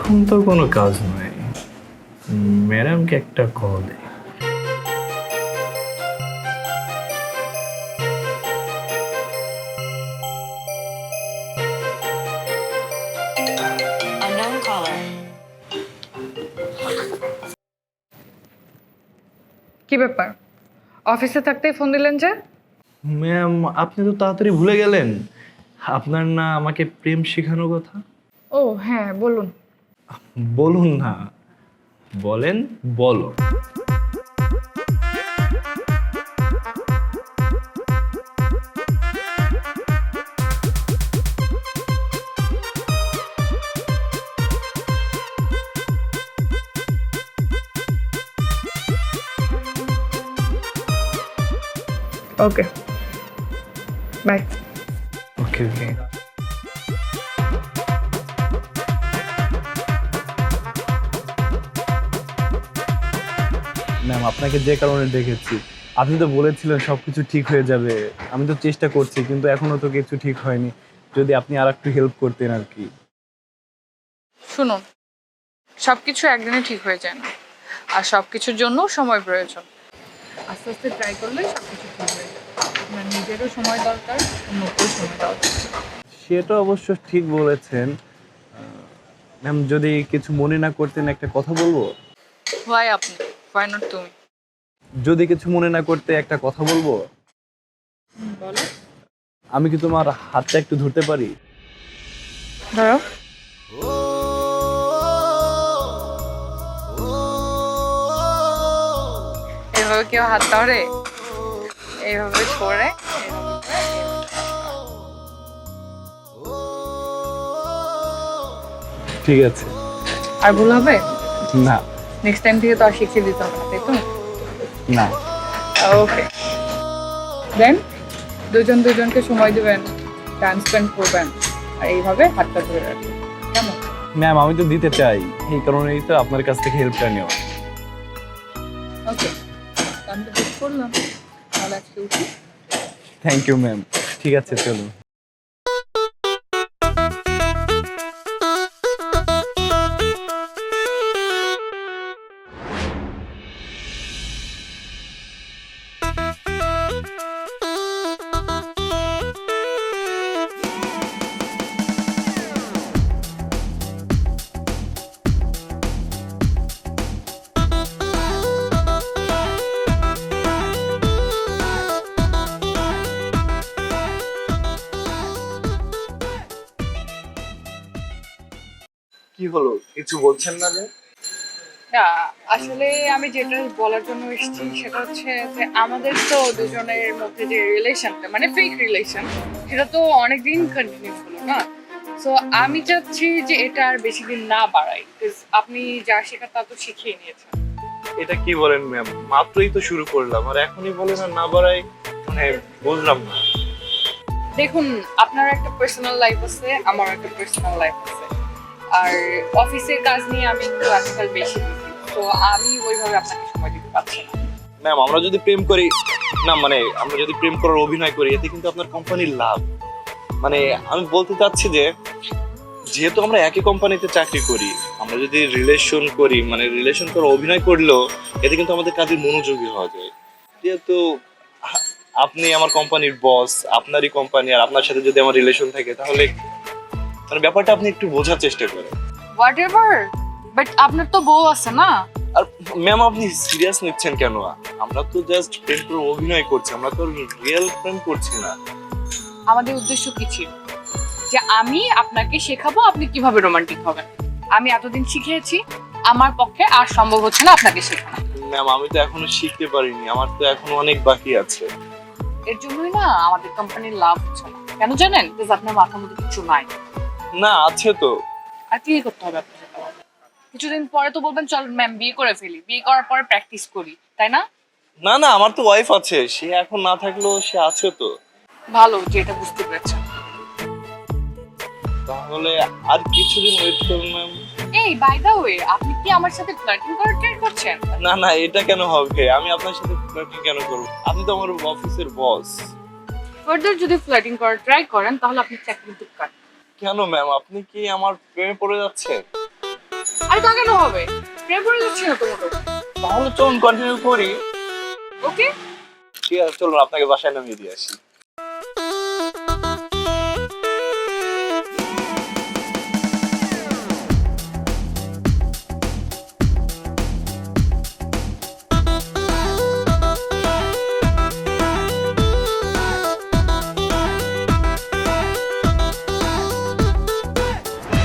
এখন তো কোনো কাজ নাই, ম্যাডামকে একটা কল দে। Unknown caller. কি ব্যাপার, অফিসে থাকতেই ফোন দিলেন যে? ম্যাম, আপনি তো তাড়াতাড়ি ভুলে গেলেন, আপনার না আমাকে প্রেম শেখানোর কথা। ও হ্যাঁ, বলুন। বলুন না, বলেন, বলো। ওকে, বাই। Okay okay. ম্যাম, আপনাকে যে কারণে ডেকেছি, আপনি তো বলেছিলেন সবকিছু ঠিক হয়ে যাবে। আমি তো চেষ্টা করছি, কিন্তু এখনো তো কিছু ঠিক হয়নি। যদি আপনি আর একটু হেল্প করতেন আর কি। শুনুন, সবকিছু একদিনে ঠিক হয়ে যায় না, আর সবকিছুর জন্য সময় প্রয়োজন। আস্তে আস্তে ট্রাই করলে সবকিছু ঠিক হয়ে যাবে। আপনার নিজেরও সময় দরকার, অন্যকেও সময় দরকার। সেটা অবশ্য ঠিক বলেছেন। ম্যাম, যদি কিছু মনে না করতেন একটা কথা বলবো। হোয়াই আপনি, হোয়াই নট তুমি? যদি কিছু মনে না করতে একটা কথা বলবো। বলো। আমি কি তোমার হাতটা একটু ধরতে পারি? ধরো। এভাবে কেউ হাত ধরে? এইভাবে ছড়ে? ঠিক আছে। আর ভুল হবে? না। নেক্সট টাইম থেকে তো আর শিখিয়ে দিতে হবে না, তাই তো? না। ওকে, দেন দুজন দুজনকে সময় দিবেন, টাইম স্পেন্ড করবেন, আর এইভাবে হাতটা ধরে রাখবেন, কেমন? ম্যাম, আমি তো দিতে চাই, এই কারণেই তো আপনার কাছ থেকে হেল্পটা নেওয়া। ওকে, আমি তো বুক করলাম, তাহলে আজকে উঠি। Thank you ma'am. ঠিক আছে, চলুন। কি হলো, কিছু বলছেন না যে? না, আসলে আমি যেটা বলার জন্য এসেছি সেটা হচ্ছে যে আমাদের তো দুজনের মধ্যে যে রিলেশনটা, মানে ফেক রিলেশন, সেটা তো অনেকদিন কন্টিনিউ হলো না। সো আমি চাচ্ছি যে এটা আর বেশি দিন না বাড়াই, বিকজ আপনি যা শেখার তা তো শিখিয়ে নিয়েছেন। এটা কি বলেন ম্যাম, মাত্রই তো শুরু করলাম আর এখনই বলেন আর না বাড়াই, মানে বুঝলাম না। দেখুন, আপনার একটা পার্সোনাল লাইফ আছে, আমার একটা পার্সোনাল লাইফ আছে, আর অফিসের কাজ নিয়ে আমি একটু আজকাল বেশি বিজি, তো আমি ওইভাবে আপনাকে সময় দিতে পারছি না। ম্যাম, আমরা যদি প্রেম করি, না মানে আমরা যদি প্রেম করার অভিনয় করি, এতে কিন্তু আপনার কোম্পানির লাভ। মানে আমি বলতে চাচ্ছি যে, যেহেতু আমরা একই কোম্পানিতে চাকরি করি, আমরা যদি রিলেশন করি, মানে রিলেশন করার অভিনয় করলেও এতে কিন্তু আমাদের কাজে মনোযোগী হওয়া যায়। যেহেতু আপনি আমার কোম্পানির বস, আপনারই কোম্পানি, আর আপনার সাথে যদি আমার রিলেশন থাকে, তাহলে মানে ব্যাপারটা আপনি একটু বোঝার চেষ্টা করেন। হোয়াট এভার, বাট আপনার তো বউ আছে না? আর ম্যাম, আপনি সিরিয়াস নিচ্ছেন কেন? আমরা তো জাস্ট প্রেম করে অভিনয় করছি, আমরা তো রিয়েল প্রেম করছি না। আমাদের উদ্দেশ্য কি ছিল? যে আমি আপনাকে শেখাবো আপনি কিভাবে রোমান্টিক হবেন। আমি এতদিন শিখিয়েছি, আমার পক্ষে আর সম্ভব হচ্ছে না আপনাকে শেখানো। ম্যাম, আমি তো এখনো শিখতে পারিনি, আমার তো এখনো অনেক বাকি আছে। এর জন্যই না আমাদের কোম্পানির লাভ হচ্ছে না, কেন জানেন? বিকজ আপনার মাথার মধ্যে কিছু নাই। না, আছে তো। আর কি করতে হবে আপনার সাথে? কিছুদিন পরে তো বলবেন চল ম্যাম বিয়ে করে ফেলি, বিয়ে করার পরে প্র্যাকটিস করি, তাই না? না না, আমার তো ওয়াইফ আছে, সে এখন না থাকলেও সে আছে তো। ভালো যে এটা বুঝতে পেরেছেন। তাহলে আর কিছুদিন ওয়েট করুন ম্যাম। এই বাই দ্য ওয়ে, আপনি কি আমার সাথে ফ্লার্টিং করার ট্রাই করছেন? না না, এটা কেন হবে? আমি আপনার সাথে ফ্লার্টিং কেন করব? আপনি তো আমার অফিসের বস। ফার্দার যদি ফ্লার্টিং করার ট্রাই করেন তাহলে আপনি চাকরি কিন্তু কাট। কেন ম্যাম, আপনি কি আমার প্রেমে পড়ে যাচ্ছেন? আর তা কেন হবে? প্রেম করে যাচ্ছি না তো মোটো। তাহলে চলুন কন্টিনিউ করি। ওকে, ঠিক আছে, চলুন আপনাকে বাসায় নামিয়ে দিয়ে আসি।